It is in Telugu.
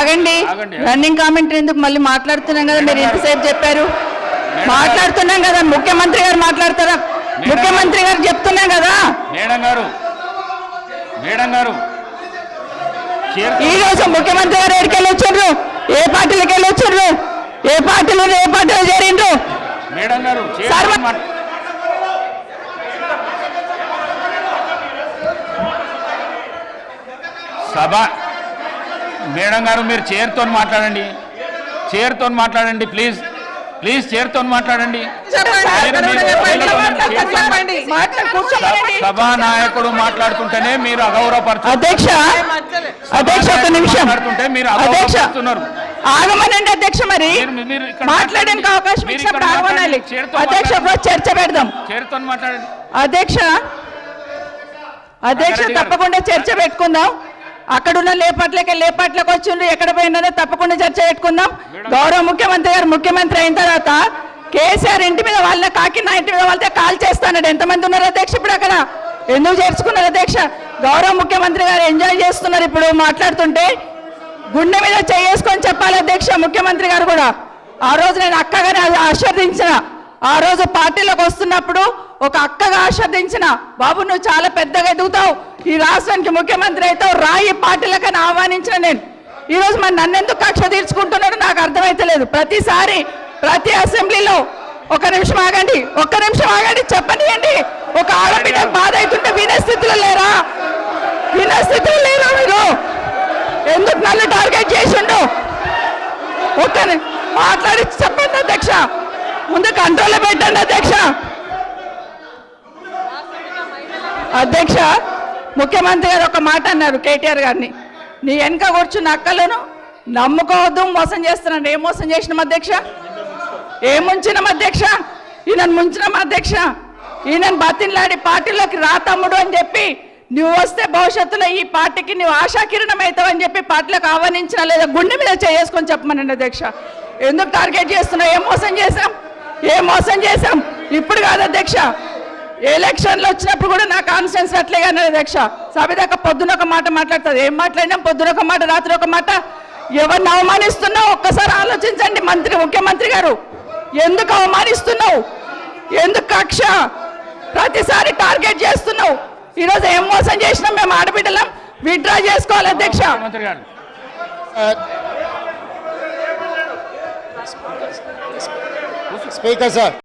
ఆగండి రన్నింగ్ కామెంటరీ ఎందుకు మళ్ళీ మాట్లాడుతున్నాం కదా మీరు ఇంతసేపు చెప్పారు మాట్లాడుతున్నాం కదా ముఖ్యమంత్రి గారు మాట్లాడతారా ముఖ్యమంత్రి గారు చెప్తున్నాం కదా మేడం గారు ఈ రోజు ముఖ్యమంత్రి గారు ఎక్కడికి వెళ్ళి వచ్చారు ఏ పార్టీలకు వెళ్ళి వచ్చారు ఏ పార్టీలో చేరిండ్రు మేడం గారు సభ మేడం గారు మీరు చైర్తో మాట్లాడండి ప్లీజ్ చైర్తో మాట్లాడండి సభా నాయకుడు మాట్లాడుతుంటేనే మీరు అగౌరవపరుస్తున్నారు మీరు అగౌరవపరుస్తున్నారు ఆగమనండి అధ్యక్ష మరి మాట్లాడడానికి అవకాశం ఇచ్చినప్పుడు ఆగమనాలి అధ్యక్ష చర్చ పెడదాం చైర్తో మాట్లాడండి అధ్యక్ష తప్పకుండా చర్చ పెట్టుకుందాం అక్కడున్న లేపాట్లకు వచ్చిండ్రు ఎక్కడ పోయినారో తప్పకుండా చర్చ పెట్టుకుందాం గౌరవ ముఖ్యమంత్రి గారు ముఖ్యమంత్రి అయిన తర్వాత కేసీఆర్ ఇంటి మీద వాళ్ళ కాకి నా ఇంటి మీద వాళ్ళతో కాల్ చేస్తాడు ఎంతమంది ఉన్నారు అధ్యక్ష ఇప్పుడు అక్కడ ఎందుకు చేర్చుకున్నారు అధ్యక్ష గౌరవ ముఖ్యమంత్రి గారు ఎంజాయ్ చేస్తున్నారు ఇప్పుడు మాట్లాడుతుంటే గుండె మీద చేసుకొని చెప్పాలి అధ్యక్ష ముఖ్యమంత్రి గారు కూడా ఆ రోజు నేను అక్కగానే ఆశీర్వదించిన ఆ రోజు పార్టీలోకి వస్తున్నప్పుడు ఒక అక్కగా ఆశీర్వదించిన బాబు నువ్వు చాలా పెద్దగా ఎదుగుతావు ఈ రాష్ట్రానికి ముఖ్యమంత్రి అవుతావు రాయి పార్టీలకని ఆహ్వానించిన నేను ఈరోజు మరి నన్నెందుకు కక్ష తీర్చుకుంటున్నాడు నాకు అర్థమైతలేదు ప్రతిసారి ప్రతి అసెంబ్లీలో ఒక్క నిమిషం ఆగండి చెప్పనియండి ఒక ఆడబిడ్డ బాధ అవుతుంటే వినే స్థితిలో లేరా మీరు ఎందుకు నన్ను టార్గెట్ చేసిండు మాట్లాడి చెప్పండి అధ్యక్ష ముందు కంట్రోల్లో పెట్టండి అధ్యక్ష ముఖ్యమంత్రి గారు ఒక మాట అన్నారు కేటీఆర్ గారిని నీ వెనక కూర్చున్న అక్కలను నమ్ముకోవద్దు మోసం చేస్తున్నాను ఏం మోసం చేసినాం అధ్యక్ష ఏం ముంచినాం అధ్యక్ష ఈయనను ముంచినాం అధ్యక్ష ఈయనను బతిన్లాడి పార్టీలోకి రా తమ్ముడు అని చెప్పి నువ్వు వస్తే భవిష్యత్తులో ఈ పార్టీకి నువ్వు ఆశాకిరణం అవుతావు అని చెప్పి పార్టీలోకి ఆహ్వానించినా లేదా గుండె మీద చేసుకొని చెప్పమనండి అధ్యక్ష ఎందుకు టార్గెట్ చేస్తున్నావు ఏం మోసం చేశాం ఇప్పుడు కాదు అధ్యక్ష ఎలక్షన్లు వచ్చినప్పుడు కూడా నా కాన్ఫిడెన్స్ అట్లే అన్నది అధ్యక్ష సభ దాకా పొద్దున ఒక మాట మాట్లాడుతుంది ఏం మాట్లాడినాం పొద్దున ఒక మాట రాత్రి ఒక మాట ఎవరిని అవమానిస్తున్నావు ఒక్కసారి ఆలోచించండి ముఖ్యమంత్రి గారు ఎందుకు అవమానిస్తున్నావు ఎందుకు కక్ష ప్రతిసారి టార్గెట్ చేస్తున్నావు ఈరోజు ఏం మోసం చేసినాం మేము ఆడబిడ్డలం విత్డ్రా చేసుకోవాలి అధ్యక్ష స్పీకర్ సార్